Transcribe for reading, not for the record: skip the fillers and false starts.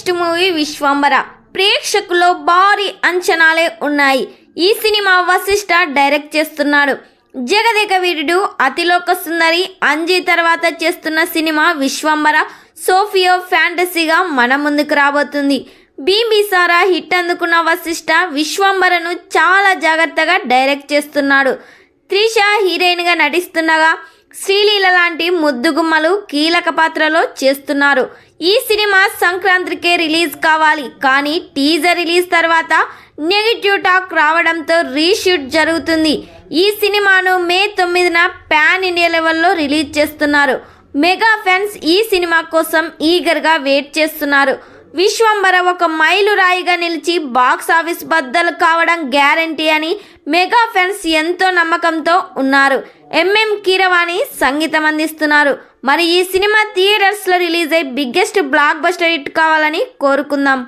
Latest movie Vishwambhara ప్రేక్షకుల్లో భారీ అంచనాలే ఉన్నాయి. ఈ సినిమా వశిష్ఠ డైరెక్ట్ చేస్తున్నాడు. జగదేక వీరుడు, అతిలోక సుందరి, అంజీ తర్వాత చేస్తున్న సినిమా విశ్వంబర సోఫియో ఫ్యాంటసీగా మన ముందుకు రాబోతుంది. బీబీసారా హిట్ అందుకున్న వశిష్ఠ విశ్వంబరను చాలా జాగ్రత్తగా డైరెక్ట్ చేస్తున్నాడు. త్రిష హీరోయిన్గా నటిస్తుండగా శ్రీలీల లాంటి ముద్దుగుమ్మలు కీలక పాత్రలో చేస్తున్నారు. ఈ సినిమా సంక్రాంతికే రిలీజ్ కావాలి, కానీ టీజర్ రిలీజ్ తర్వాత నెగిటివ్ టాక్ రావడంతో రీషూట్ జరుగుతుంది. ఈ సినిమాను మే 9న పాన్ ఇండియా లెవెల్లో రిలీజ్ చేస్తున్నారు. మెగా ఫ్యాన్స్ ఈ సినిమా కోసం ఈగర్గా వెయిట్ చేస్తున్నారు. విశ్వంబర ఒక మైలురాయిగా నిలిచి బాక్స్ ఆఫీస్ బద్దలు కావడం గ్యారంటీ అని మెగా ఫ్యాన్స్ ఎంతో నమ్మకంతో ఉన్నారు. ఎంఎం కీరవాణి సంగీతం అందిస్తున్నారు. మరి ఈ సినిమా థియేటర్స్లో రిలీజ్ అయ్యి బిగ్గెస్ట్ బ్లాక్ బస్టర్ హిట్ కావాలని కోరుకుందాం.